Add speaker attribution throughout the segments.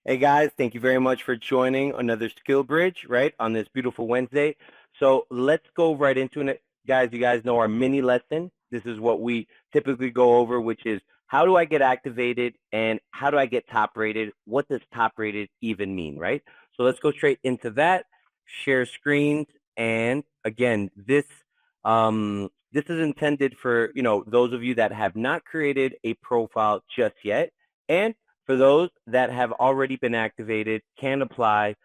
Speaker 1: Hey guys, thank you very much for joining another Skillbridge, right, on this beautiful Wednesday. So let's go right into it. Guys, you guys know our mini lesson. This is what we typically go over, which is how do I get activated and how do I get top rated? What does top rated even mean, right? So let's go straight into that. Share screens. And again, this is intended for, those of you that have not created a profile just yet. And for those that have already been activated, can apply.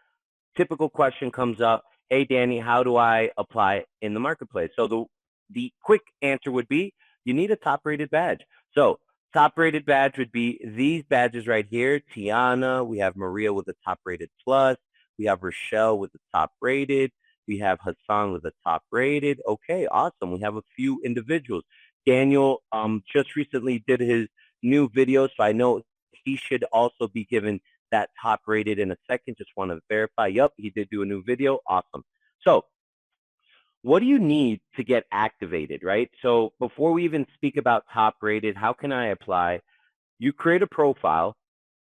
Speaker 1: Typical question comes up, hey, Danny, how do I apply in the marketplace? So the quick answer would be you need a top-rated badge. So top-rated badge would be these badges right here. Tiana, we have Maria with a top-rated plus. We have Rochelle with the top-rated. We have Hassan with a top-rated. Okay, awesome. We have a few individuals. Daniel just recently did his new video, so I know he should also be given that top rated in a second. Just want to verify. Yep, he did do a new video. Awesome. So, what do you need to get activated, right? So, before we even speak about top rated, how can I apply? You create a profile,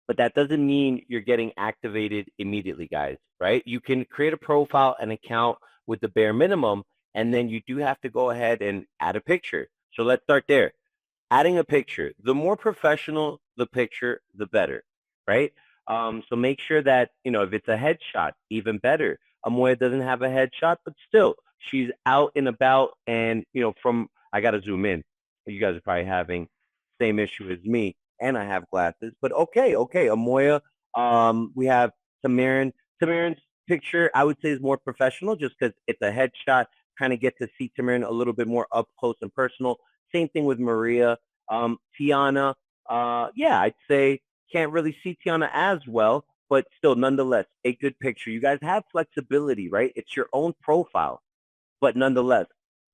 Speaker 1: but that doesn't mean you're getting activated immediately, guys, right? You can create a profile, an account with the bare minimum, and then you do have to go ahead and add a picture. So, let's start there. Adding a picture. The more professional the picture, the better, right? So make sure that, if it's a headshot, even better. Amoya doesn't have a headshot, but still, she's out and about. And, I got to zoom in. You guys are probably having same issue as me, and I have glasses. But okay. Amoya, we have Tamarin. Tamarin's picture, I would say, is more professional just because it's a headshot. Kind of get to see Tamarin a little bit more up close and personal. Same thing with Maria. Tiana, yeah, I'd say can't really see Tiana as well, but still, nonetheless, a good picture. You guys have flexibility, right? It's your own profile, but nonetheless,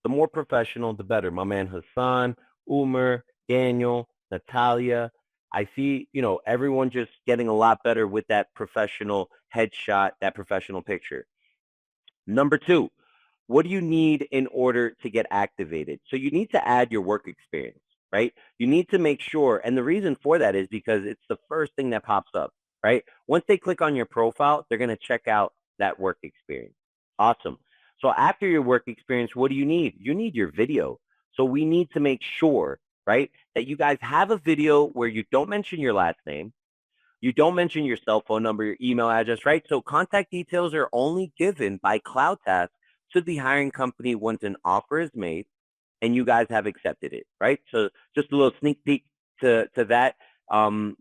Speaker 1: the more professional, the better. My man Hassan, Umar, Daniel, Natalia. I see, everyone just getting a lot better with that professional headshot, that professional picture. Number two, what do you need in order to get activated? So you need to add your work experience, right? You need to make sure, and the reason for that is because it's the first thing that pops up, right? Once they click on your profile, they're going to check out that work experience. Awesome. So after your work experience, what do you need? You need your video. So we need to make sure, right, that you guys have a video where you don't mention your last name, you don't mention your cell phone number, your email address, right? So contact details are only given by CloudTask to the hiring company once an offer is made and you guys have accepted it, right? So just a little sneak peek to that.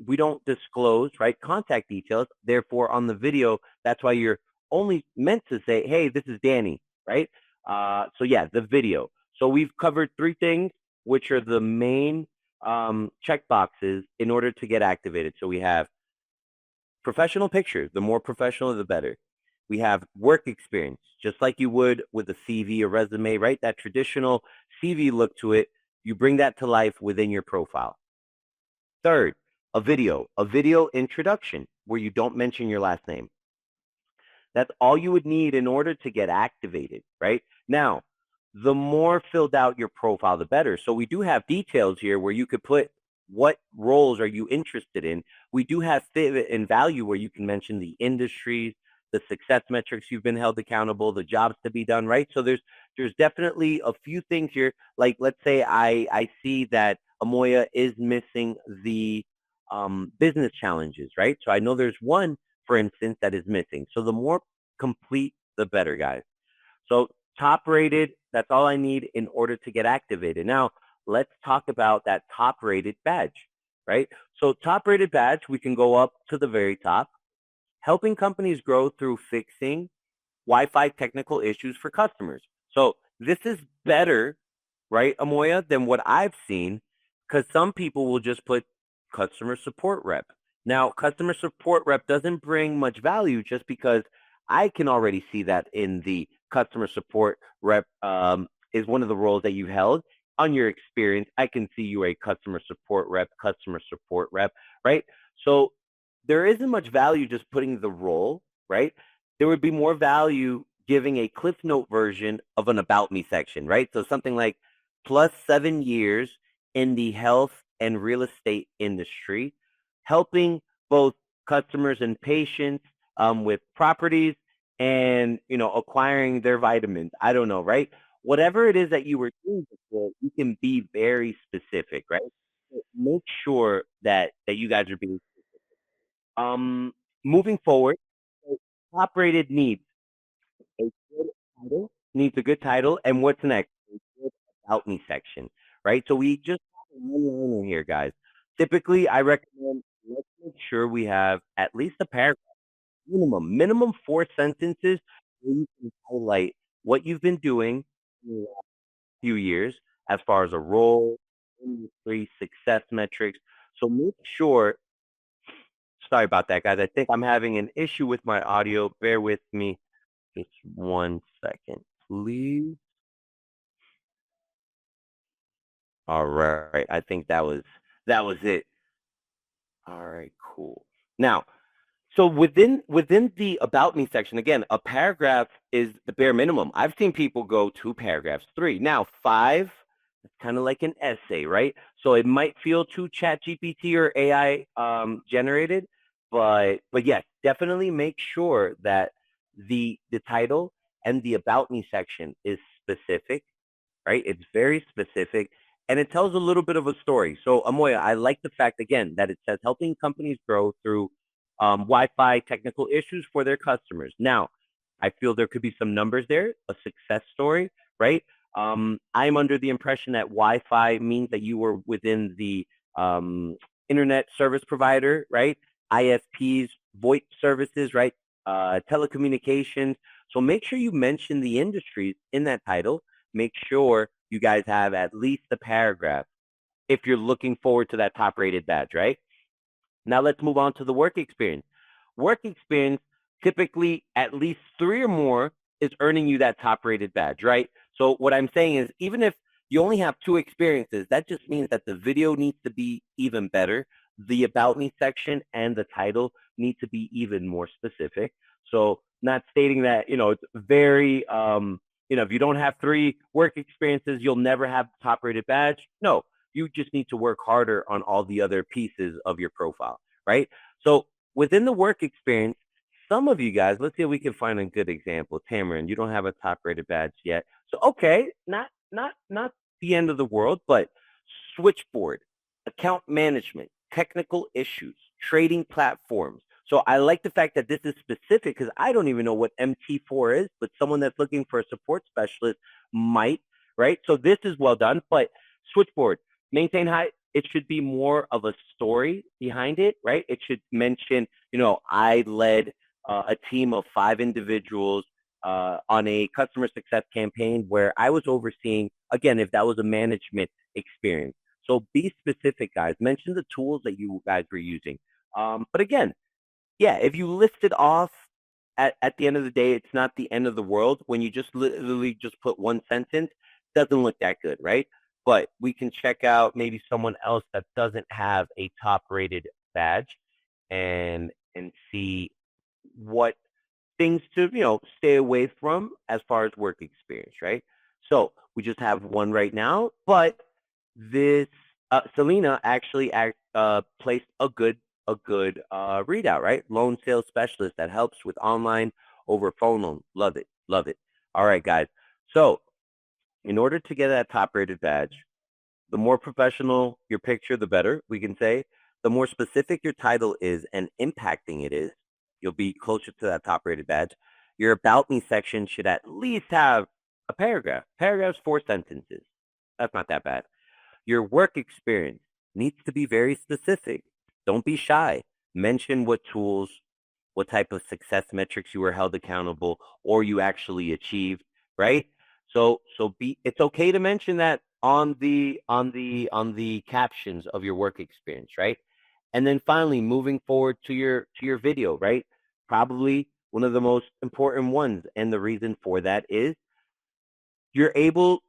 Speaker 1: We don't disclose, right, contact details. Therefore, on the video, that's why you're only meant to say, hey, this is Danny, right? So yeah, the video. So we've covered three things, which are the main check boxes in order to get activated. So we have professional picture. The more professional, the better. We have work experience, just like you would with a CV or resume, right? That traditional CV look to it. You bring that to life within your profile. Third, a video introduction where you don't mention your last name. That's all you would need in order to get activated, right? Now, the more filled out your profile, the better. So we do have details here where you could put what roles are you interested in. We do have fit and value where you can mention the industries, the success metrics you've been held accountable, the jobs to be done, right? So there's definitely a few things here. Like let's say I see that Amoya is missing the business challenges, right? So I know there's one, for instance, that is missing. So the more complete, the better, guys. So top rated, that's all I need in order to get activated. Now, let's talk about that top rated badge, right? So top rated badge, we can go up to the very top, helping companies grow through fixing Wi-Fi technical issues for customers. So this is better, right, Amoya, than what I've seen, because some people will just put customer support rep. Now, customer support rep doesn't bring much value just because I can already see that in the customer support rep is one of the roles that you've held. On your experience, I can see you a customer support rep, right? So there isn't much value just putting the role, right? There would be more value giving a Cliff Note version of an About Me section, right? So something like plus 7 years in the health and real estate industry, helping both customers and patients with properties and, acquiring their vitamins. I don't know, right? Whatever it is that you were doing before, you can be very specific, right? So make sure that you guys are being um moving forward. So top rated a good needs a good title, and what's next? A good about me section, right? So we just have a one liner here, guys. Typically, I recommend let's make sure we have at least a paragraph, minimum 4 sentences, where you can highlight what you've been doing in the last few years as far as a role, industry, success metrics. So make sure. Sorry about that, guys. I think I'm having an issue with my audio. Bear with me just 1 second, please. All right. I think that was it. All right, cool. Now, so within the about me section, again, a paragraph is the bare minimum. I've seen people go 2 paragraphs, three. Now, five, it's kind of like an essay, right? So it might feel too chat GPT or AI generated, but yes, definitely make sure that the title and the about me section is specific, right? It's very specific and it tells a little bit of a story. So, Amoya, I like the fact, again, that it says helping companies grow through Wi Fi technical issues for their customers. Now, I feel there could be some numbers there, a success story, right? I'm under the impression that Wi Fi means that you were within the um, internet service provider, right? ISPs, VoIP services, right? Telecommunications. So make sure you mention the industries in that title. Make sure you guys have at least a paragraph if you're looking forward to that top rated badge, right? Now let's move on to the work experience. Work experience, typically at least three or more is earning you that top rated badge, right? So what I'm saying is even if you only have 2 experiences, that just means that the video needs to be even better. The about me section and the title need to be even more specific. So not stating that, it's very if you don't have 3 work experiences, you'll never have the top rated badge. No, you just need to work harder on all the other pieces of your profile, right? So within the work experience, some of you guys, let's see if we can find a good example. Tamarin, you don't have a top rated badge yet. So okay, not the end of the world, but switchboard, account management, technical issues, trading platforms. So I like the fact that this is specific because I don't even know what MT4 is, but someone that's looking for a support specialist might, right? So this is well done, but switchboard, maintain high. It should be more of a story behind it, right? It should mention, I led a team of 5 individuals on a customer success campaign where I was overseeing, again, if that was a management experience. So be specific, guys. Mention the tools that you guys were using. But again, yeah, if you list it off at the end of the day, it's not the end of the world. When you just literally just put 1 sentence, doesn't look that good, right? But we can check out maybe someone else that doesn't have a top rated badge and see what things to stay away from as far as work experience, right? So we just have one right now, but this Selena actually placed a good readout, right? Loan sales specialist that helps with online over phone loan. Love it, love it. All right, guys. So in order to get that top rated badge, the more professional your picture, the better, we can say. The more specific your title is and impacting it is, you'll be closer to that top rated badge. Your about me section should at least have a paragraph. Paragraph's 4 sentences. That's not that bad. Your work experience needs to be very specific. Don't be shy. Mention what tools, what type of success metrics you were held accountable or you actually achieved, right? So be it's okay to mention that on the captions of your work experience, right? And then finally moving forward to your video, right? Probably one of the most important ones. And the reason for that is you're able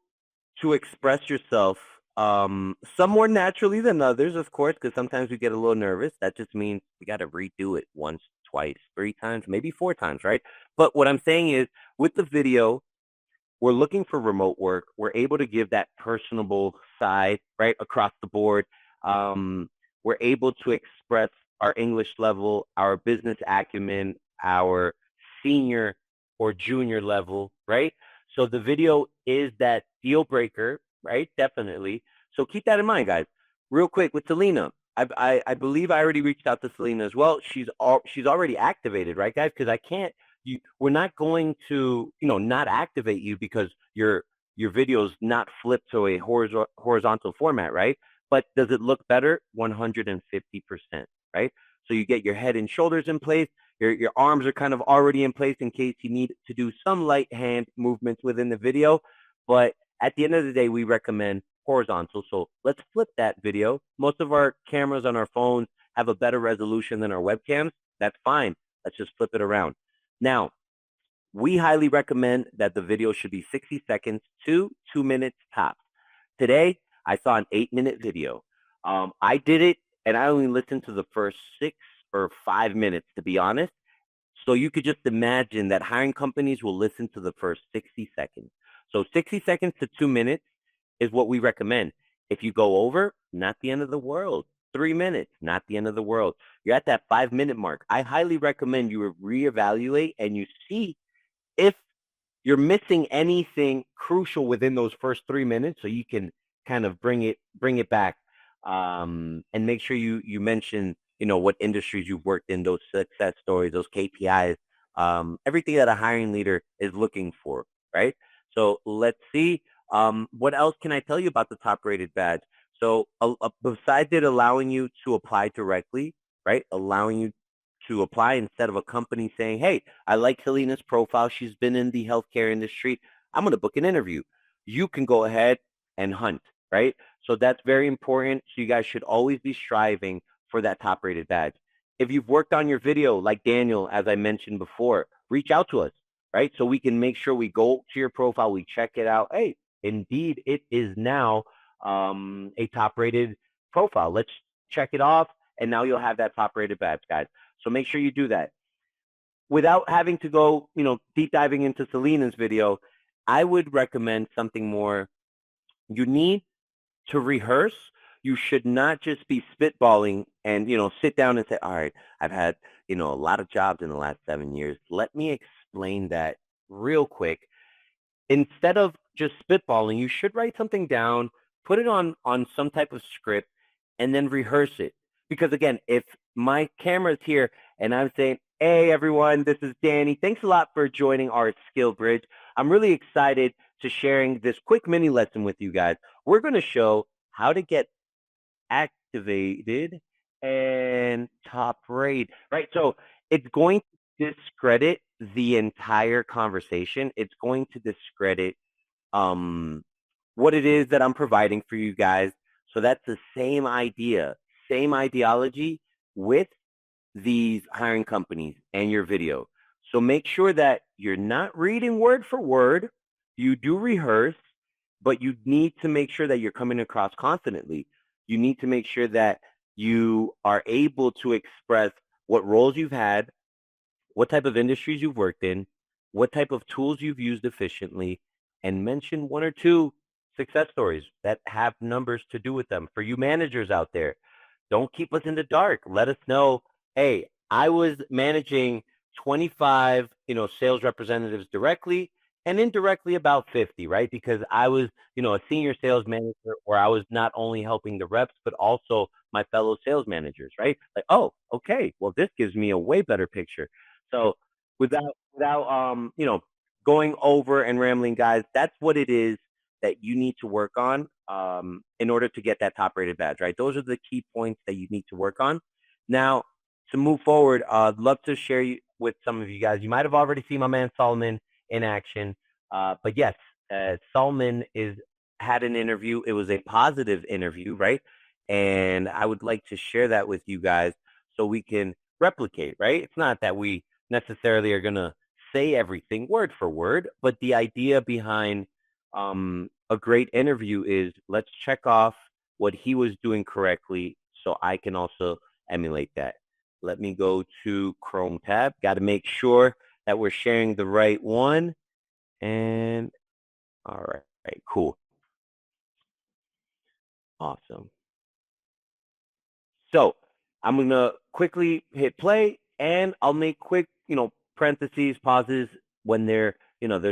Speaker 1: to express yourself some more naturally than others, of course, because sometimes we get a little nervous. That just means we got to redo it once, twice, 3 times, maybe 4 times, right? But what I'm saying is with the video, we're looking for remote work. We're able to give that personable side, right, across the board. We're able to express our English level, our business acumen, our senior or junior level, right? So the video is that deal breaker, right? Definitely. So keep that in mind, guys. Real quick with Selena, I believe I already reached out to Selena as well. She's already activated, right, guys? Because I can't. We're not going to not activate you because your video's not flipped to a horizontal format, right? But does it look better? 150%, right? So you get your head and shoulders in place. Your arms are kind of already in place in case you need to do some light hand movements within the video. But at the end of the day, we recommend horizontal. So let's flip that video. Most of our cameras on our phones have a better resolution than our webcams. That's fine. Let's just flip it around. Now, we highly recommend that the video should be 60 seconds to 2 minutes tops. Today, I saw an 8-minute video. I did it, and I only listened to the first 6 or 5 minutes, to be honest. So you could just imagine that hiring companies will listen to the first 60 seconds. So 60 seconds to 2 minutes is what we recommend. If you go over, not the end of the world. 3 minutes, not the end of the world. You're at that 5-minute mark. I highly recommend you reevaluate and you see if you're missing anything crucial within those first 3 minutes, so you can kind of bring it back, and make sure you mention what industries you've worked in, those success stories, those KPIs, everything that a hiring leader is looking for, right? So let's see. What else can I tell you about the top rated badge? So besides it allowing you to apply directly, right? Allowing you to apply instead of a company saying, hey, I like Helena's profile. She's been in the healthcare industry. I'm going to book an interview. You can go ahead and hunt, right? So that's very important. So you guys should always be striving for that top rated badge. If you've worked on your video, like Daniel, as I mentioned before, reach out to us, right? So we can make sure we go to your profile, we check it out. Hey, indeed, it is now a top rated profile. Let's check it off. And now you'll have that top rated badge, guys. So make sure you do that. Without having to go, deep diving into Selena's video, I would recommend something more. You need to rehearse. You should not just be spitballing and, sit down and say, all right, I've had, a lot of jobs in the last 7 years. Let me explain that real quick. Instead of just spitballing, you should write something down, put it on some type of script, and then rehearse it. Because again, if my camera's here and I'm saying, hey everyone, this is Danny. Thanks a lot for joining our Skillbridge. I'm really excited to sharing this quick mini lesson with you guys. We're going to show how to get activated and top rate, right? So it's going to discredit the entire conversation. It's going to discredit what it is that I'm providing for you guys. So that's the same idea, same ideology with these hiring companies and your video. So make sure that you're not reading word for word. You do rehearse, but you need to make sure that you're coming across confidently. You need to make sure that you are able to express what roles you've had, what type of industries you've worked in, what type of tools you've used efficiently, and mention 1 or 2 success stories that have numbers to do with them. For you managers out there, don't keep us in the dark. Let us know, hey, I was managing 25, sales representatives directly and indirectly about 50, right? Because I was, a senior sales manager where I was not only helping the reps, but also my fellow sales managers, right? Like, oh, okay, well, this gives me a way better picture. So without going over and rambling, guys, that's what it is that you need to work on in order to get that top rated badge, right? Those are the key points that you need to work on. Now, to move forward, I'd love to share with some of you guys. You might have already seen my man Solomon in action, but yes, Solomon had an interview. It was a positive interview, right? And I would like to share that with you guys so we can replicate, right? It's not that we necessarily are going to say everything word for word, but the idea behind a great interview is let's check off what he was doing correctly so I can also emulate that. Let me go to Chrome tab. Got to make sure that we're sharing the right one. And all right, cool. Awesome. So I'm going to quickly hit play, and I'll make quick, parentheses, pauses when there's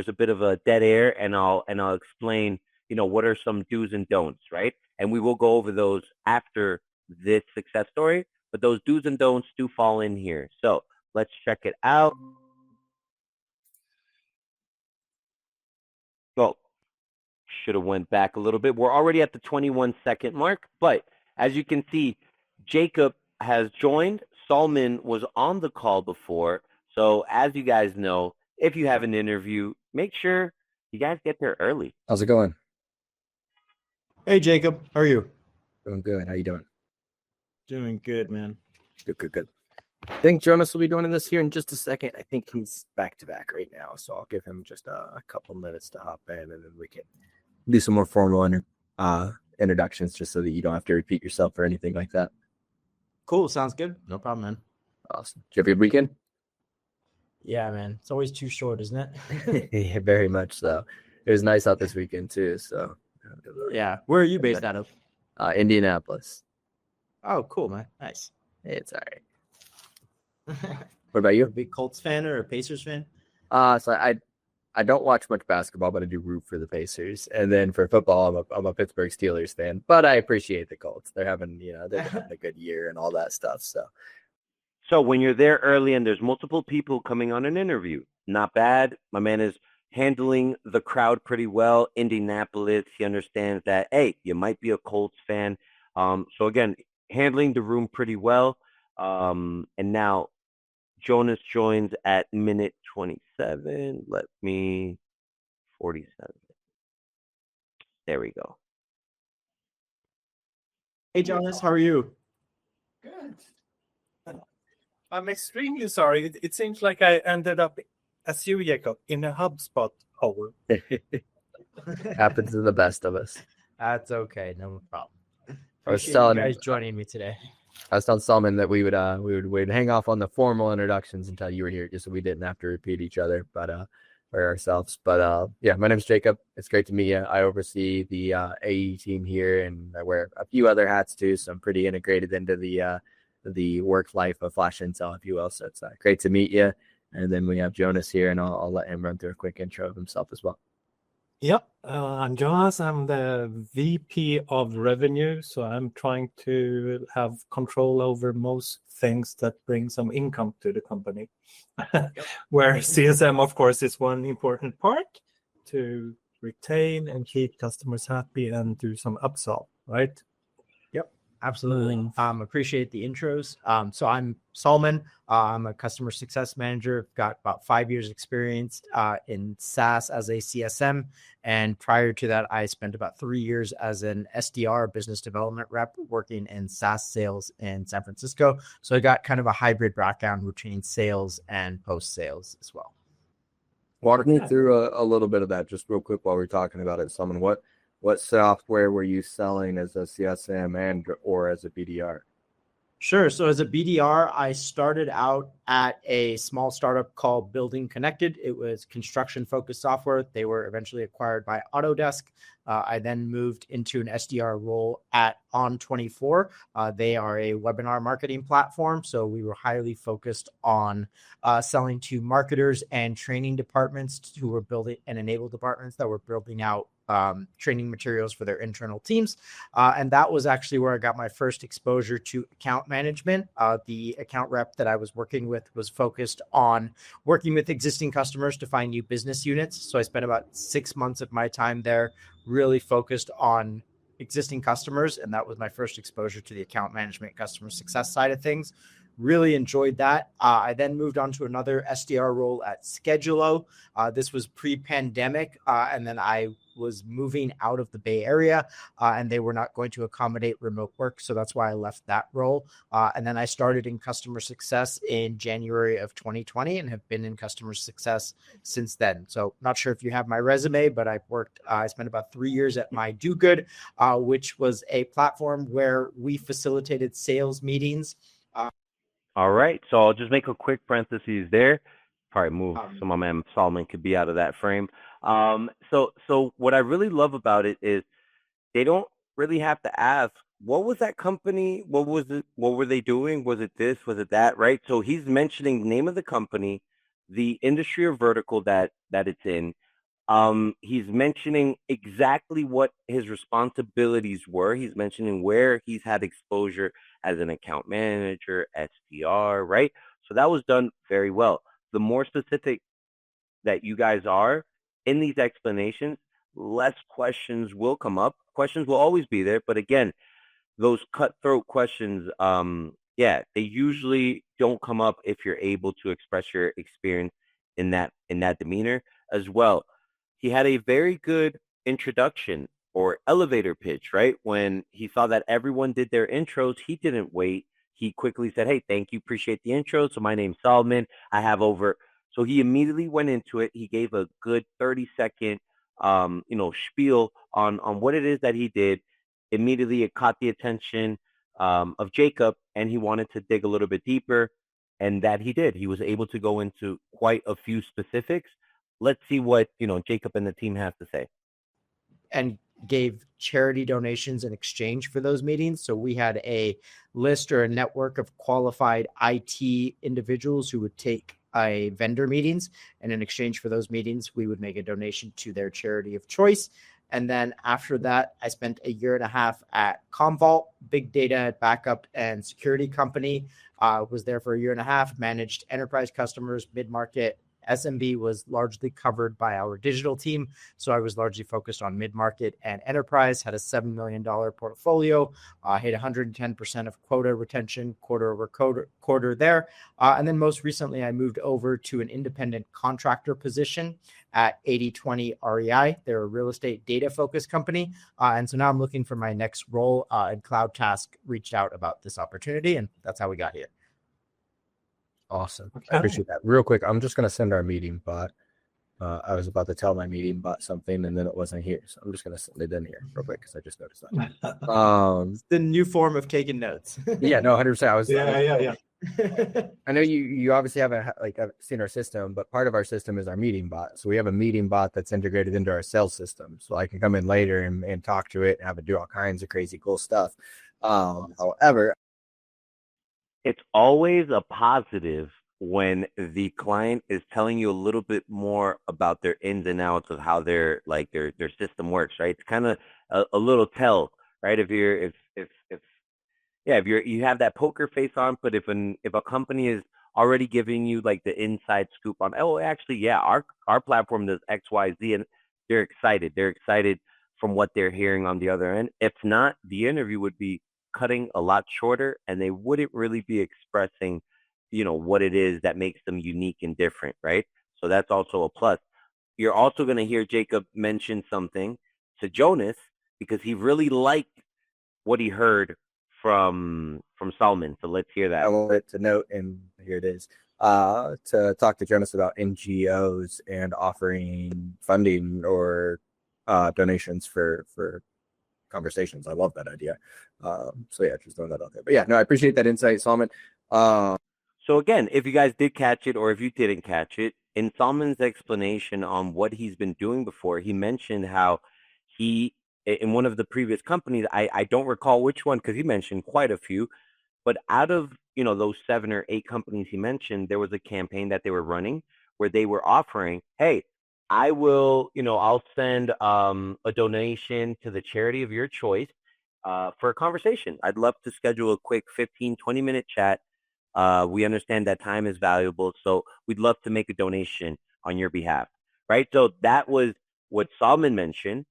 Speaker 1: a bit of a dead air, and I'll explain, what are some do's and don'ts, right? And we will go over those after this success story, but those do's and don'ts do fall in here. So let's check it out. Well, should have went back a little bit. We're already at the 21-second mark, but as you can see, Jacob has joined. Salman was on the call before. So as you guys know, if you have an interview, make sure you guys get there early.
Speaker 2: How's it going?
Speaker 3: Hey, Jacob. How are you?
Speaker 2: Doing good. How you doing?
Speaker 3: Doing good, man.
Speaker 2: Good. I think Jonas will be doing this here in just a second. I think he's back to back right now, so I'll give him just a couple minutes to hop in, and then we can do some more formal introductions, just so that you don't have to repeat yourself or anything like that.
Speaker 3: Cool. Sounds good. No problem, man.
Speaker 2: Awesome. Did you have a good weekend?
Speaker 4: Yeah, man. It's always too short, isn't it?
Speaker 2: Yeah, very much so. It was nice out this weekend too. So
Speaker 3: Yeah. Where are you based out of?
Speaker 2: Indianapolis.
Speaker 3: Oh, cool, man. Nice.
Speaker 2: It's all right. What about you?
Speaker 3: A big Colts fan or a Pacers fan?
Speaker 2: So I don't watch much basketball, but I do root for the Pacers. And then for football, I'm a Pittsburgh Steelers fan. But I appreciate the Colts. They're having a good year and all that stuff.
Speaker 1: So when you're there early and there's multiple people coming on an interview, not bad. My man is handling the crowd pretty well. Indianapolis, he understands that, hey, you might be a Colts fan. So again, handling the room pretty well. And now Jonas joins at minute 27. 47. There we go.
Speaker 3: Hey, Jonas. How are you?
Speaker 5: Good. I'm extremely sorry. It seems like I ended up, as you, Jacob, in a HubSpot hole.
Speaker 2: Happens to the best of us.
Speaker 4: That's okay. No problem.
Speaker 2: I was
Speaker 4: Appreciate
Speaker 2: telling
Speaker 4: you
Speaker 2: him-
Speaker 4: guys joining me today.
Speaker 2: I was telling Salman that we'd hang off on the formal introductions until you were here, just so we didn't have to repeat each other, but for ourselves. But yeah, my name's Jacob. It's great to meet you. I oversee the AE team here, and I wear a few other hats too, so I'm pretty integrated into the work life of Flash Intel, if you will. So it's great to meet you. And then we have Jonas here, and I'll let him run through a quick intro of himself as well.
Speaker 5: Yep. I'm Jonas. I'm the VP of revenue. So I'm trying to have control over most things that bring some income to the company. Where CSM, of course, is one important part to retain and keep customers happy and do some upsell, right?
Speaker 4: Absolutely. Appreciate the intros. So I'm Salman. I'm a customer success manager. Got about 5 years experience in SaaS as a CSM. And prior to that, I spent about 3 years as an SDR, business development rep, working in SaaS sales in San Francisco. So I got kind of a hybrid background between sales and post sales as well.
Speaker 2: Walk me through a little bit of that, just real quick while we're talking about it. Salman, what software were you selling as a CSM or as a BDR?
Speaker 4: Sure. So as a BDR, I started out at a small startup called Building Connected. It was construction-focused software. They were eventually acquired by Autodesk. I then moved into an SDR role at On24. They are a webinar marketing platform. So we were highly focused on selling to marketers and training departments who were building and enable departments that were building out training materials for their internal teams. And that was actually where I got my first exposure to account management. The account rep that I was working with was focused on working with existing customers to find new business units. So I spent about 6 months of my time there really focused on existing customers. And that was my first exposure to the account management, customer success side of things. Really enjoyed that. I then moved on to another SDR role at Schedulo. This was pre-pandemic, and then I was moving out of the Bay Area, and they were not going to accommodate remote work, so that's why I left that role. And then I started in customer success in January of 2020 and have been in customer success since then. So not sure if you have my resume, but I spent about 3 years at My Do Good, which was a platform where we facilitated sales meetings.
Speaker 1: All right, so I'll just make a quick parentheses there. Probably move so my man Solomon could be out of that frame. So what I really love about it is they don't really have to ask what was that company? What was it? What were they doing? Was it this? Was it that? Right. So he's mentioning the name of the company, the industry or vertical that it's in. He's mentioning exactly what his responsibilities were. He's mentioning where he's had exposure as an account manager, SDR, right? So that was done very well. The more specific that you guys are in these explanations, less questions will come up. Questions will always be there, but again, those cutthroat questions, yeah, they usually don't come up if you're able to express your experience in that demeanor as well. He had a very good introduction or elevator pitch, right? When he saw that everyone did their intros, he didn't wait. He quickly said, "Hey, thank you, appreciate the intro. So my name's Solomon. I have over." So he immediately went into it. He gave a good 30-second, spiel on what it is that he did. Immediately, it caught the attention of Jacob, and he wanted to dig a little bit deeper, and that he did. He was able to go into quite a few specifics. Let's see what Jacob and the team have to say.
Speaker 4: And gave charity donations in exchange for those meetings. So we had a list or a network of qualified IT individuals who would take a vendor meetings, and in exchange for those meetings, we would make a donation to their charity of choice. And then after that, I spent a year and a half at Commvault, big data backup and security company. Was there for a year and a half, managed enterprise customers, mid-market. SMB was largely covered by our digital team. So I was largely focused on mid-market and enterprise, had a $7 million portfolio, hit 110% of quota retention quarter over quarter there. And then most recently, I moved over to an independent contractor position at 80/20 REI. They're a real estate data focused company. And so now I'm looking for my next role, and CloudTask reached out about this opportunity, and that's how we got here.
Speaker 2: Awesome.
Speaker 5: Okay.
Speaker 2: I appreciate that. Real quick, I'm just going to send our meeting bot. I was about to tell my meeting bot something, and then it wasn't here. So I'm just going to send it in here real quick because I just noticed that.
Speaker 4: It's the new form of taking notes.
Speaker 2: Yeah, no, 100%.
Speaker 5: Yeah.
Speaker 2: I know you obviously haven't I've seen our system, but part of our system is our meeting bot. So we have a meeting bot that's integrated into our sales system. So I can come in later and talk to it and have it do all kinds of crazy cool stuff. However,
Speaker 1: It's always a positive when the client is telling you a little bit more about their ins and outs of how their system works, right? It's kind of a little tell, right? If you have that poker face on, but if a company is already giving you like the inside scoop on, oh, actually, yeah, our platform does X, Y, Z, and they're excited. They're excited from what they're hearing on the other end. If not, the interview would be cutting a lot shorter, and they wouldn't really be expressing, what it is that makes them unique and different, right? So that's also a plus. You're also going to hear Jacob mention something to Jonas because he really liked what he heard from Solomon. So let's hear that.
Speaker 2: I wanted to note, and here it is, to talk to Jonas about NGOs and offering funding or donations for conversations. I love that idea. So yeah, just throwing that out there. But yeah, no, I appreciate that insight, Solomon.
Speaker 1: So again, if you guys did catch it or if you didn't catch it, in Solomon's explanation on what he's been doing before, he mentioned how he, in one of the previous companies, I don't recall which one because he mentioned quite a few, but out of, those 7 or 8 companies he mentioned, there was a campaign that they were running where they were offering, hey, I will, I'll send a donation to the charity of your choice for a conversation. I'd love to schedule a quick 15, 20-minute chat. We understand that time is valuable, so we'd love to make a donation on your behalf, right? So that was what Solomon mentioned.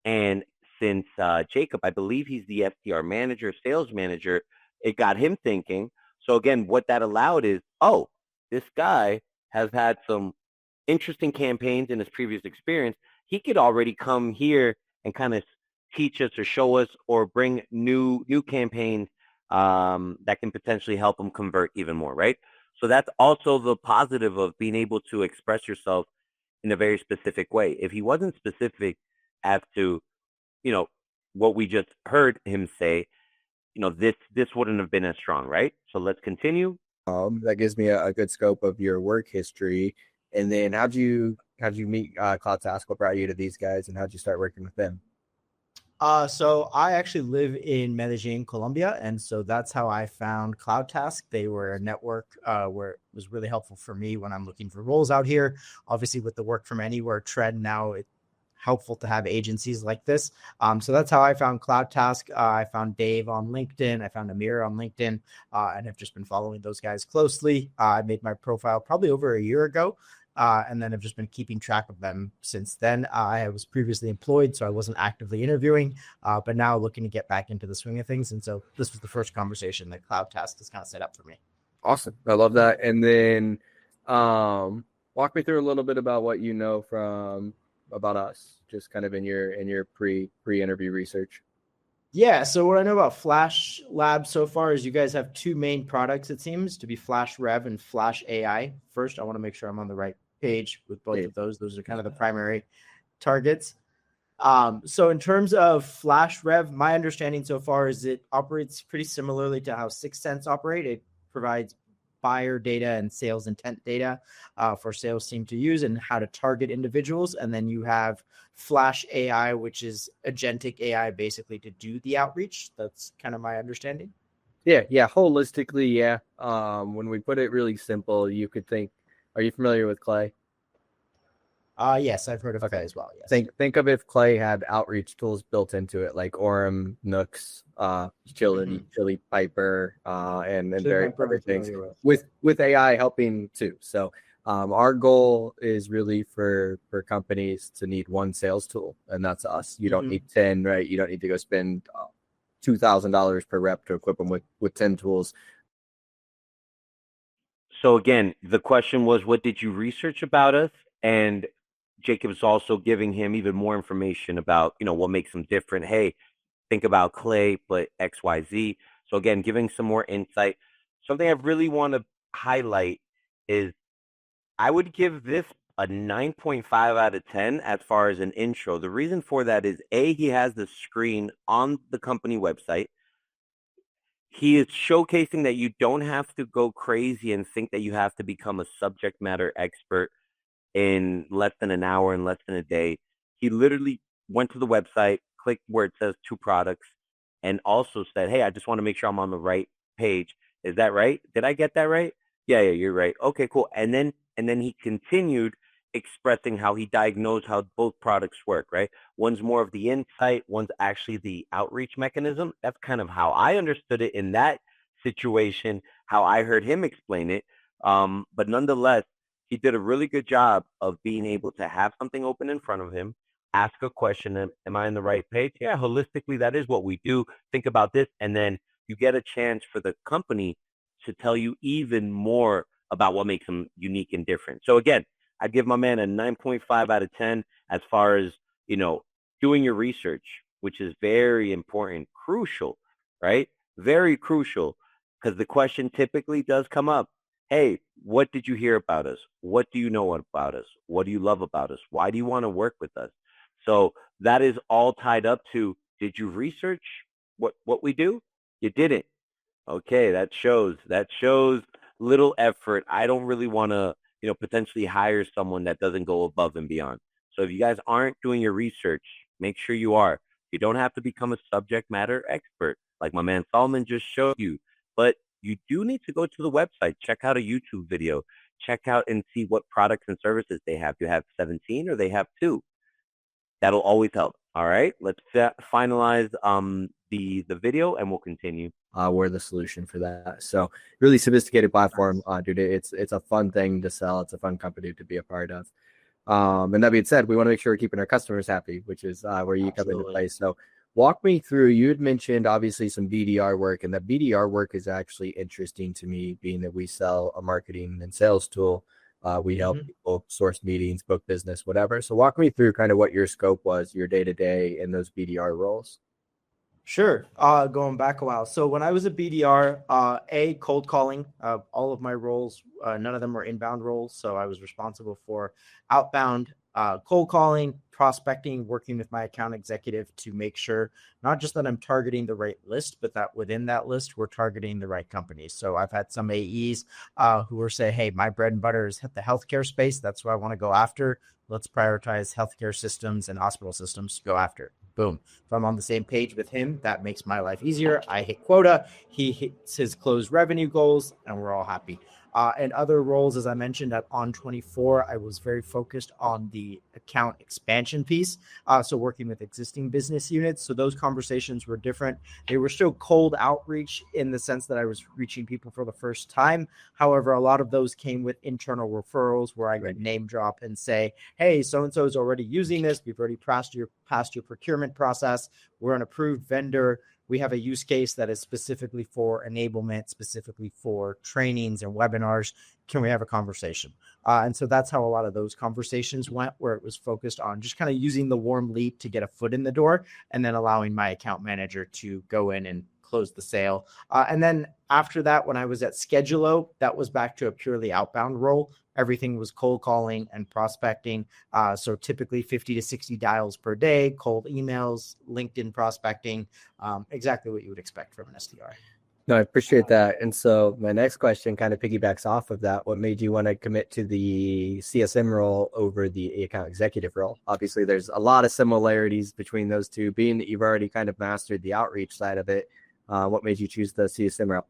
Speaker 1: And since Jacob, I believe he's the FDR manager, sales manager, it got him thinking. So again, what that allowed is, oh, this guy has had some interesting campaigns in his previous experience. He could already come here and kind of teach us or show us or bring new campaigns that can potentially help him convert even more, right? So that's also the positive of being able to express yourself in a very specific way. If he wasn't specific as to, what we just heard him say, this wouldn't have been as strong, right? So let's continue.
Speaker 2: That gives me a good scope of your work history. And then how'd you meet CloudTask? What brought you to these guys, and how'd you start working with them?
Speaker 4: So I actually live in Medellin, Colombia, and so that's how I found CloudTask. They were a network where it was really helpful for me when I'm looking for roles out here. Obviously, with the work from anywhere trend now, it's helpful to have agencies like this. So that's how I found CloudTask. I found Dave on LinkedIn. I found Amir on LinkedIn, and have just been following those guys closely. I made my profile probably over a year ago. And then I've just been keeping track of them since then. I was previously employed, so I wasn't actively interviewing, but now looking to get back into the swing of things. And so this was the first conversation that CloudTask has kind of set up for me.
Speaker 2: Awesome. I love that. And then walk me through a little bit about what you know about us, just kind of in your pre-interview research.
Speaker 4: Yeah, so what I know about Flash Labs so far is you guys have two main products, it seems, to be Flash Rev and Flash AI. First, I want to make sure I'm on the right page with both of those. Those are kind of the primary targets. So in terms of Flash Rev, my understanding so far is it operates pretty similarly to how 6sense operate. It provides buyer data and sales intent data for sales team to use and how to target individuals. And then you have Flash AI, which is agentic AI basically to do the outreach. That's kind of my understanding.
Speaker 2: Yeah. Holistically, yeah. When we put it really simple, you could think, are you familiar with Clay?
Speaker 4: Yes, I've heard of Clay as well. Yes.
Speaker 2: Think of if Clay had outreach tools built into it, like Orem, Nooks, Chili Piper, and various other things with AI helping too. So our goal is really for companies to need one sales tool, and that's us. You don't need 10, right? You don't need to go spend $2,000 per rep to equip them with 10 tools.
Speaker 1: So again, the question was, what did you research about us? And Jacob's also giving him even more information about, what makes them different. Hey, think about Clay, but XYZ. So again, giving some more insight. Something I really want to highlight is I would give this a 9.5 out of 10 as far as an intro. The reason for that is he has the screen on the company website. He is showcasing that you don't have to go crazy and think that you have to become a subject matter expert in less than an hour, in less than a day. He literally went to the website, clicked where it says 2 products, and also said, hey, I just want to make sure I'm on the right page. Is that right? Did I get that right? Yeah, you're right. Okay, cool. And then he continued expressing how he diagnosed how both products work, right? One's more of the insight, one's actually the outreach mechanism. That's kind of how I understood it in that situation, how I heard him explain it. But nonetheless, he did a really good job of being able to have something open in front of him, ask a question, am I on the right page? Yeah, holistically, that is what we do. Think about this. And then you get a chance for the company to tell you even more about what makes them unique and different. So again, I'd give my man a 9.5 out of 10 as far as, doing your research, which is very important, crucial, right? Very crucial, because the question typically does come up. Hey, what did you hear about us? What do you know about us? What do you love about us? Why do you want to work with us? So that is all tied up to, did you research what we do? You didn't. Okay, that shows little effort. I don't really want to, potentially hire someone that doesn't go above and beyond. So if you guys aren't doing your research, make sure you are. You don't have to become a subject matter expert like my man Solomon just showed you, but you do need to go to the website, check out a YouTube video, check out and see what products and services they have. Do you have 17 or they have 2? That'll always help. All right, let's finalize the video and we'll continue.
Speaker 2: We're the solution for that. So really sophisticated platform, dude. It's a fun thing to sell. It's a fun company to be a part of. And that being said, we want to make sure we're keeping our customers happy, which is where you come into play. So walk me through, you had mentioned obviously some BDR work, and that BDR work is actually interesting to me, being that we sell a marketing and sales tool. We help people source meetings, book business, whatever. So walk me through kind of what your scope was, your day-to-day in those BDR roles.
Speaker 4: Sure. Going back a while. So when I was a BDR, cold calling, all of my roles, none of them were inbound roles. So I was responsible for outbound cold calling, prospecting, working with my account executive to make sure not just that I'm targeting the right list, but that within that list, we're targeting the right companies. So I've had some AEs who are saying, hey, my bread and butter is the healthcare space. That's what I want to go after. Let's prioritize healthcare systems and hospital systems to go after. Boom. If I'm on the same page with him, that makes my life easier. I hit quota, he hits his closed revenue goals, and we're all happy. And other roles, as I mentioned at On24, I was very focused on the account expansion piece. So working with existing business units. So those conversations were different. They were still cold outreach in the sense that I was reaching people for the first time. However, a lot of those came with internal referrals where I could name drop and say, hey, so-and-so is already using this. We've already passed your procurement process. We're an approved vendor. We have a use case that is specifically for enablement, specifically for trainings and webinars. Can we have a conversation? And so that's how a lot of those conversations went, where it was focused on just kind of using the warm lead to get a foot in the door and then allowing my account manager to go in and close the sale. And then after that, when I was at Schedulo, that was back to a purely outbound role. Everything was cold calling and prospecting. So typically 50 to 60 dials per day, cold emails, LinkedIn prospecting, exactly what you would expect from an SDR.
Speaker 2: No, I appreciate that. And so my next question kind of piggybacks off of that. What made you want to commit to the CSM role over the account executive role? Obviously, there's a lot of similarities between those two, being that you've already kind of mastered the outreach side of it. What made you choose the CSM role?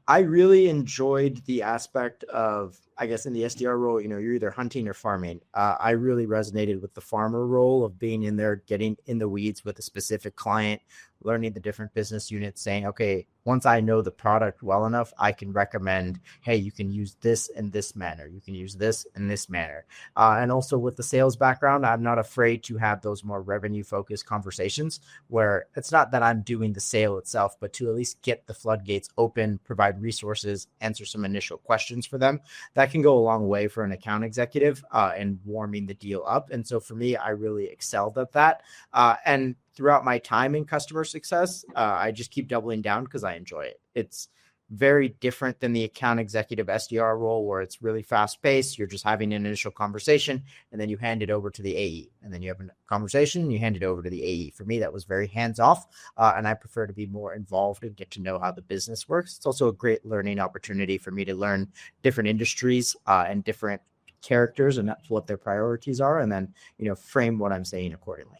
Speaker 4: I really enjoyed the aspect of, I guess, in the SDR role, you're either hunting or farming. I really resonated with the farmer role of being in there, getting in the weeds with a specific client, learning the different business units, saying, okay, once I know the product well enough, I can recommend, hey, you can use this in this manner. You can use this in this manner. And also with the sales background, I'm not afraid to have those more revenue focused conversations where it's not that I'm doing the sale itself, but to at least get the floodgates open, provide resources, answer some initial questions for them. That can go a long way for an account executive and warming the deal up. And so for me, I really excelled at that. And throughout my time in customer success, I just keep doubling down because I enjoy it. It's very different than the account executive SDR role where it's really fast paced. You're just having an initial conversation and then you hand it over to the AE, and then you have a conversation and you hand it over to the AE. For me, that was very hands off. And I prefer to be more involved and get to know how the business works. It's also a great learning opportunity for me to learn different industries and different characters and that's what their priorities are. And then, frame what I'm saying accordingly.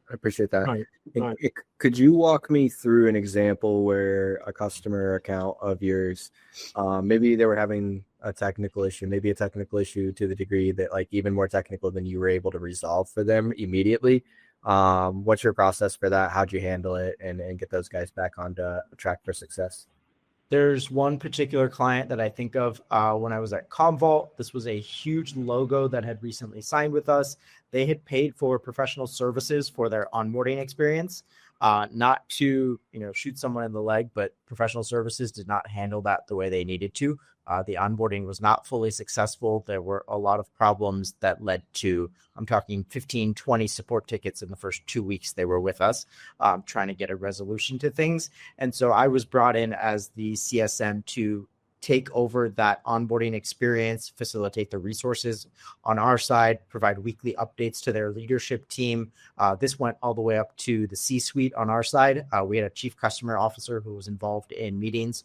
Speaker 2: I appreciate that.
Speaker 5: Right.
Speaker 2: Could you walk me through an example where a customer account of yours, maybe they were having a technical issue, maybe a technical issue to the degree that like even more technical than you were able to resolve for them immediately? What's your process for that? How'd you handle it and get those guys back onto track for success?
Speaker 4: There's one particular client that I think of when I was at Commvault. This was a huge logo that had recently signed with us. They had paid for professional services for their onboarding experience, not to shoot someone in the leg, but professional services did not handle that the way they needed to. The onboarding was not fully successful. There were a lot of problems that led to, I'm talking 15, 20 support tickets in the first 2 weeks they were with us, trying to get a resolution to things. And so I was brought in as the CSM to take over that onboarding experience, facilitate the resources on our side, provide weekly updates to their leadership team. This went all the way up to the C-suite on our side. We had a chief customer officer who was involved in meetings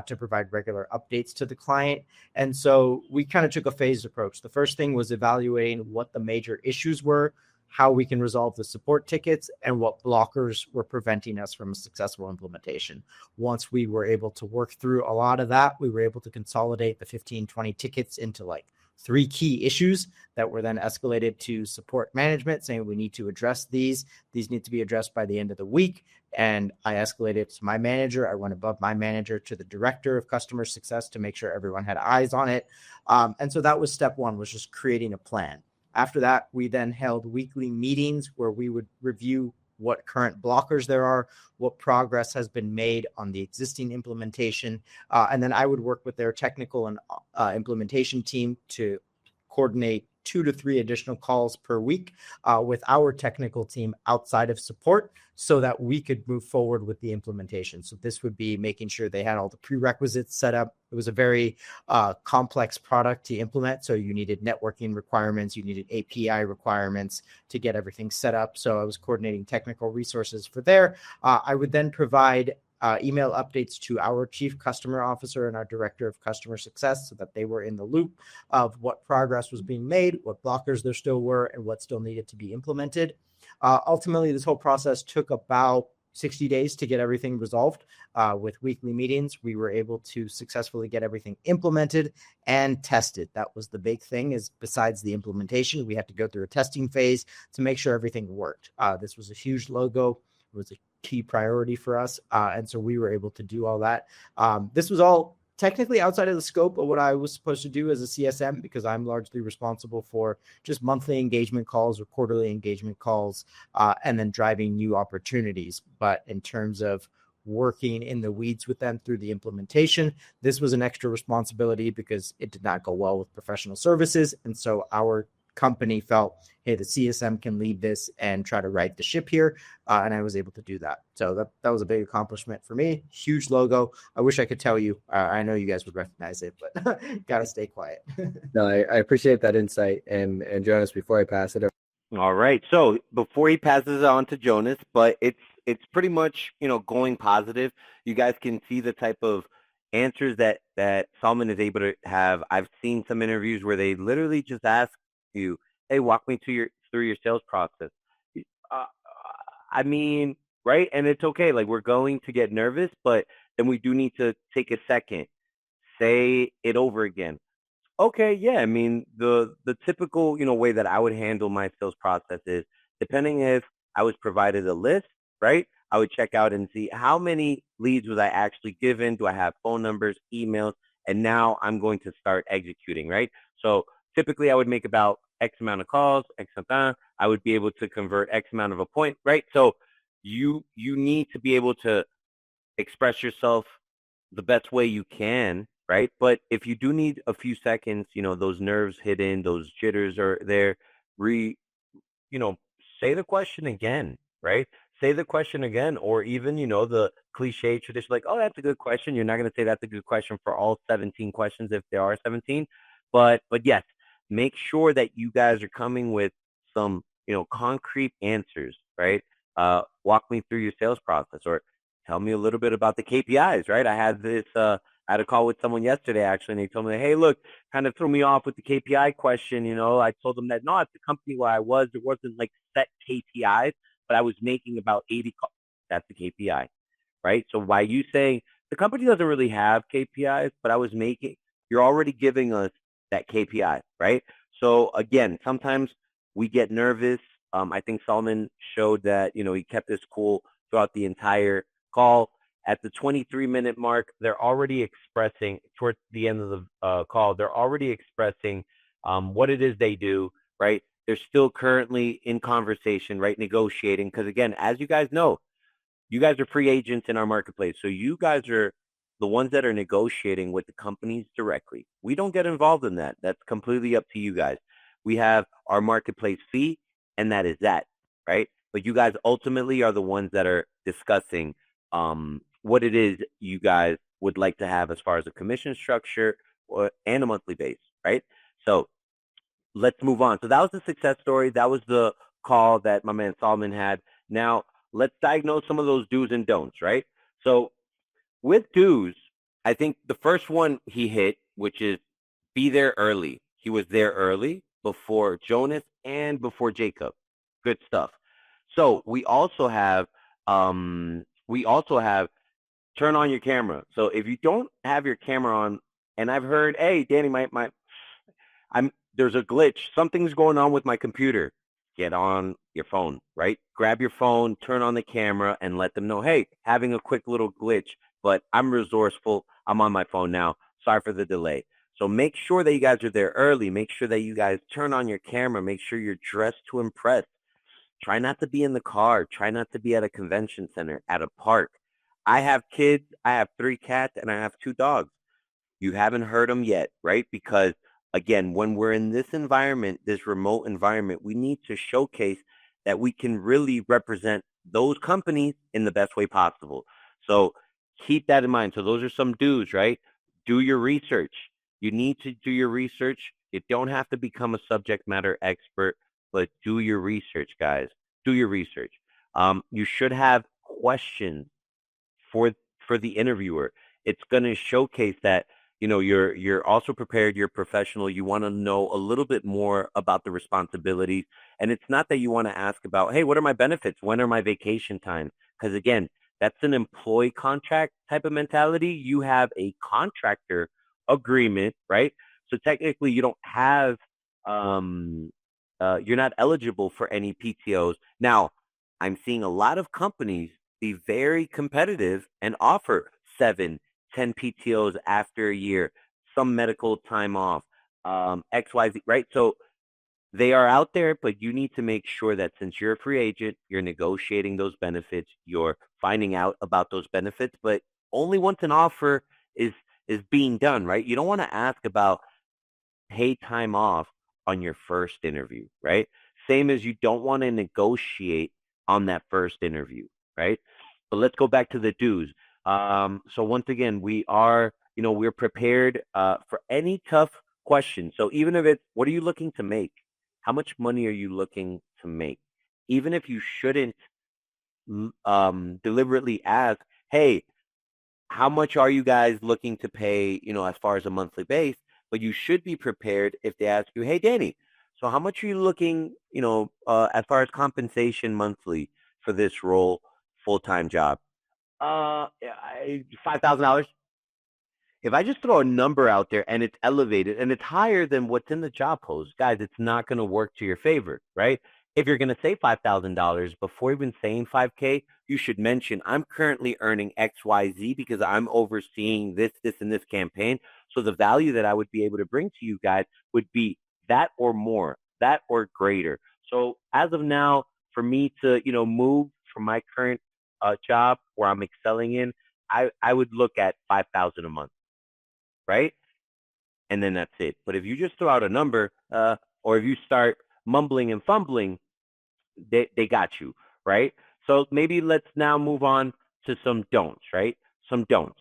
Speaker 4: to provide regular updates to the client. And so we kind of took a phased approach. The first thing was evaluating what the major issues were, how we can resolve the support tickets, and what blockers were preventing us from a successful implementation. Once we were able to work through a lot of that, we were able to consolidate the 15, 20 tickets into like 3 key issues that were then escalated to support management, saying we need to address these. These need to be addressed by the end of the week. And I escalated it to my manager. I went above my manager to the director of customer success to make sure everyone had eyes on it. And so that was step one, was just creating a plan. After that, we then held weekly meetings where we would review what current blockers there are, what progress has been made on the existing implementation. And then I would work with their technical and implementation team to coordinate 2 to 3 additional calls per week with our technical team outside of support so that we could move forward with the implementation. So this would be making sure they had all the prerequisites set up. It was a very complex product to implement. So you needed networking requirements, you needed API requirements to get everything set up. So I was coordinating technical resources for there. I would then provide email updates to our chief customer officer and our director of customer success so that they were in the loop of what progress was being made, what blockers there still were, and what still needed to be implemented. Ultimately, this whole process took about 60 days to get everything resolved. With weekly meetings, we were able to successfully get everything implemented and tested. That was the big thing, is besides the implementation, we had to go through a testing phase to make sure everything worked. This was a huge logo. It was a key priority for us. And so we were able to do all that. This was all technically outside of the scope of what I was supposed to do as a CSM, because I'm largely responsible for just monthly engagement calls or quarterly engagement calls, and then driving new opportunities. But in terms of working in the weeds with them through the implementation, this was an extra responsibility because it did not go well with professional services. And so our company felt, hey, the CSM can lead this and try to right the ship here. And I was able to do that. So that was a big accomplishment for me. Huge logo. I wish I could tell you. I know you guys would recognize it, but got to stay quiet.
Speaker 2: No, I appreciate that insight. And Jonas, before I pass it over.
Speaker 1: All right. So before he passes it on to Jonas, but it's pretty much, going positive. You guys can see the type of answers that Salman is able to have. I've seen some interviews where they literally just ask you, hey, walk me through your sales process. I mean, right? And it's okay. Like, we're going to get nervous, but then we do need to take a second, say it over again. Okay, yeah. I mean, the typical, way that I would handle my sales process is, depending if I was provided a list, right? I would check out and see how many leads was I actually given. Do I have phone numbers, emails? And now I'm going to start executing, right? So typically I would make about X amount of calls, X amount. I would be able to convert X amount of a point, right? So you need to be able to express yourself the best way you can, right? But if you do need a few seconds, those nerves hit in, those jitters are there, say the question again, right? Say the question again, or even, the cliche tradition, like, oh, that's a good question. You're not going to say that's a good question for all 17 questions if there are 17. But yes, make sure that you guys are coming with some, concrete answers, right? Walk me through your sales process, or tell me a little bit about the KPIs, right? I had a call with someone yesterday, actually, and they told me, hey, look, kind of threw me off with the KPI question. I told them that, no, at the company where I was, there wasn't like set KPIs, but I was making about 80 calls. That's the KPI, right? So why you saying the company doesn't really have KPIs, but you're already giving us that KPI, right? So again, sometimes we get nervous. I think Solomon showed that, he kept this cool throughout the entire call. At the 23-minute mark, they're already expressing, towards the end of the call, they're already expressing what it is they do, right? They're still currently in conversation, right? Negotiating. Because again, as you guys know, you guys are free agents in our marketplace. So you guys are the ones that are negotiating with the companies directly. We don't get involved in that. That's completely up to you guys. We have our marketplace fee, and that is that, right? But you guys ultimately are the ones that are discussing what it is you guys would like to have as far as a commission structure and a monthly base, right? So let's move on. So that was the success story. That was the call that my man Solomon had. Now let's diagnose some of those do's and don'ts, right? So with do's, I think the first one he hit, which is be there early. He was there early before Jonas and before Jacob. Good stuff. So we also have turn on your camera. So if you don't have your camera on, and I've heard, hey, Danny, there's a glitch. Something's going on with my computer. Get on your phone, right? Grab your phone, turn on the camera, and let them know, hey, having a quick little glitch, but I'm resourceful. I'm on my phone now. Sorry for the delay. So make sure that you guys are there early. Make sure that you guys turn on your camera. Make sure you're dressed to impress. Try not to be in the car. Try not to be at a convention center, at a park. I have kids. I have 3 cats, and I have 2 dogs. You haven't heard them yet, right? Because, again, when we're in this environment, this remote environment, we need to showcase that we can really represent those companies in the best way possible. So keep that in mind. So those are some do's, right? Do your research. You need to do your research. You don't have to become a subject matter expert, but do your research, guys. Do your research. You should have questions for the interviewer. It's going to showcase that you're also prepared, you're professional, you want to know a little bit more about the responsibilities. And it's not that you want to ask about, hey, what are my benefits? When are my vacation times? Because again, that's an employee contract type of mentality. You have a contractor agreement, right? So technically you don't have you're not eligible for any PTOs. Now, I'm seeing a lot of companies be very competitive and offer 7, 10 PTOs after a year, some medical time off, XYZ, right? So they are out there, but you need to make sure that since you're a free agent, you're negotiating those benefits, you're finding out about those benefits, but only once an offer is is being done, right? You don't want to ask about pay time off on your first interview, right? Same as you don't want to negotiate on that first interview, right? But let's go back to the do's. So once again, we're prepared for any tough question. So even if it's, what are you looking to make? How much money are you looking to make? Even if you shouldn't deliberately ask, hey, how much are you guys looking to pay, as far as a monthly base? But you should be prepared if they ask you, hey, Danny, so how much are you looking, as far as compensation monthly for this role, full-time job? $5,000. If I just throw a number out there and it's elevated and it's higher than what's in the job post, guys, it's not going to work to your favor, right? If you're going to say $5,000 before even saying 5K, you should mention, I'm currently earning XYZ because I'm overseeing this, and this campaign. So the value that I would be able to bring to you guys would be that or more, that or greater. So as of now, for me to, move from my current job where I'm excelling in, I would look at 5,000 a month, right? And then that's it. But if you just throw out a number, or if you start mumbling and fumbling, they got you, right? So maybe let's now move on to some don'ts, right? Some don'ts.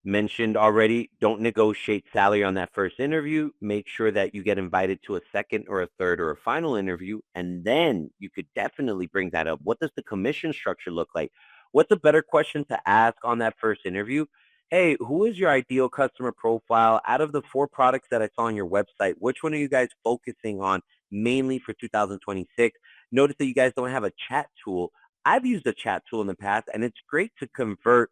Speaker 1: Mentioned already, don't negotiate salary on that first interview. Make sure that you get invited to a second or a third or a final interview, and then you could definitely bring that up. What does the commission structure look like? What's a better question to ask on that first interview? Hey, who is your ideal customer profile? Out of the 4 products that I saw on your website, which one are you guys focusing on mainly for 2026? Notice that you guys don't have a chat tool. I've used a chat tool in the past, and it's great to convert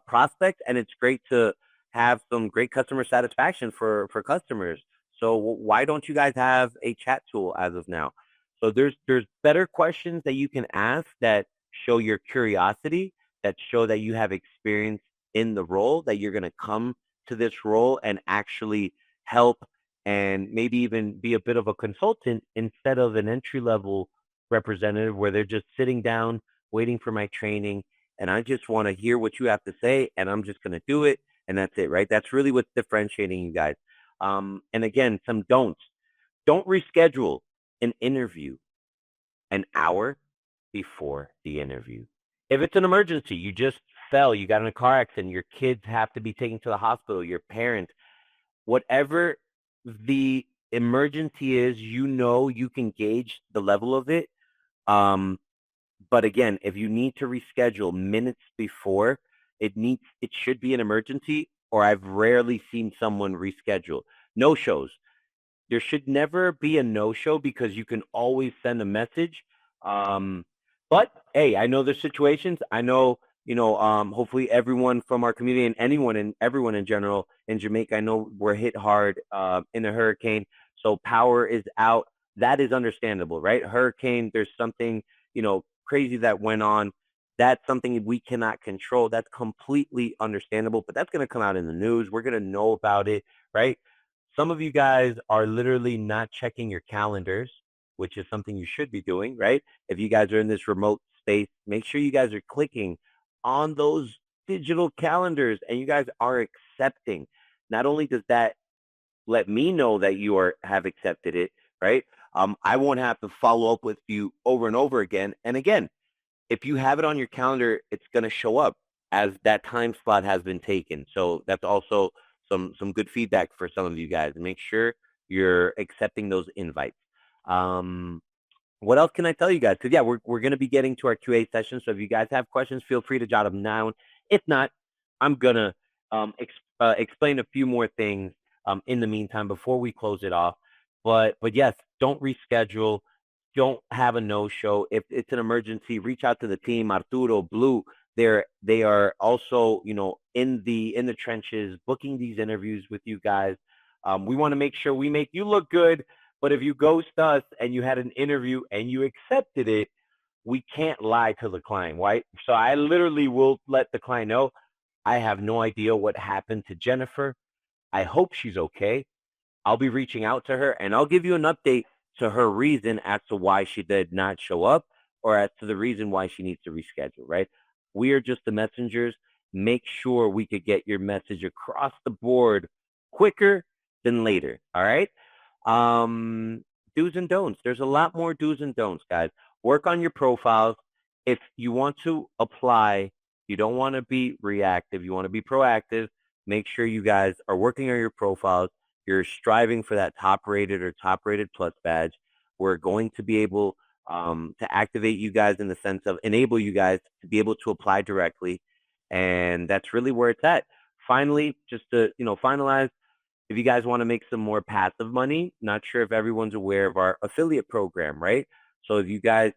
Speaker 1: prospects, and it's great to have some great customer satisfaction for customers. So why don't you guys have a chat tool as of now? So there's better questions that you can ask that show your curiosity, that show that you have experience in the role, that you're going to come to this role and actually help and maybe even be a bit of a consultant instead of an entry level representative where they're just sitting down waiting for my training, and I just want to hear what you have to say, and I'm just going to do it, and that's it, right? That's really what's differentiating you guys. And again, some don'ts. Don't reschedule an interview an hour before the interview. If it's an emergency, you just fell, you got in a car accident, your kids have to be taken to the hospital, your parents, whatever the emergency is, you can gauge the level of it. But again, if you need to reschedule minutes before, it should be an emergency, or I've rarely seen someone reschedule. No shows. There should never be a no-show because you can always send a message. But hey, I know there's situations. I know, hopefully everyone from our community and everyone in general in Jamaica, I know we're hit hard in a hurricane. So power is out. That is understandable, right? Hurricane, there's something, crazy that went on. That's something we cannot control. That's completely understandable, but that's going to come out in the news. We're going to know about it, right? Some of you guys are literally not checking your calendars, which is something you should be doing, right? If you guys are in this remote space, make sure you guys are clicking on those digital calendars and you guys are accepting. Not only does that let me know that you have accepted it, right? I won't have to follow up with you over and over again. And again, if you have it on your calendar, it's going to show up as that time slot has been taken. So that's also some good feedback for some of you guys. Make sure you're accepting those invites. What else can I tell you guys? Because yeah, we're going to be getting to our QA session. So if you guys have questions, feel free to jot them down. If not, I'm going to explain a few more things in the meantime before we close it off. But yes, don't reschedule. Don't have a no-show. If it's an emergency, reach out to the team. Arturo, Blue, they are also, in the trenches, booking these interviews with you guys. We want to make sure we make you look good. But if you ghost us and you had an interview and you accepted it, we can't lie to the client, right? So I literally will let the client know, I have no idea what happened to Jennifer. I hope she's okay. I'll be reaching out to her and I'll give you an update to her reason as to why she did not show up or as to the reason why she needs to reschedule, right? We are just the messengers. Make sure we could get your message across the board quicker than later, all right? Do's and don'ts. There's a lot more do's and don'ts, guys. Work on your profiles. If you want to apply, you don't want to be reactive. You want to be proactive. Make sure you guys are working on your profiles. You're striving for that top rated or top rated plus badge. We're going to be able to activate you guys in the sense of enable you guys to be able to apply directly. And that's really where it's at. Finally, just to finalize, if you guys want to make some more passive money, not sure if everyone's aware of our affiliate program, right? So if you guys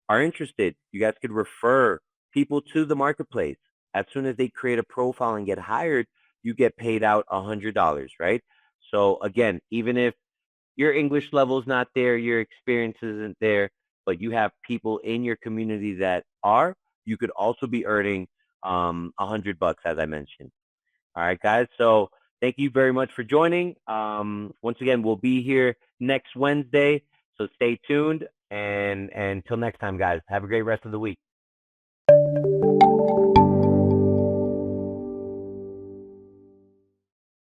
Speaker 1: are interested, you guys could refer people to the marketplace. As soon as they create a profile and get hired, you get paid out $100, right? So again, even if your English level is not there, your experience isn't there, but you have people in your community that are, you could also be earning $100, as I mentioned. All right, guys. So thank you very much for joining. Once again, we'll be here next Wednesday, so stay tuned. And until next time, guys, have a great rest of the week.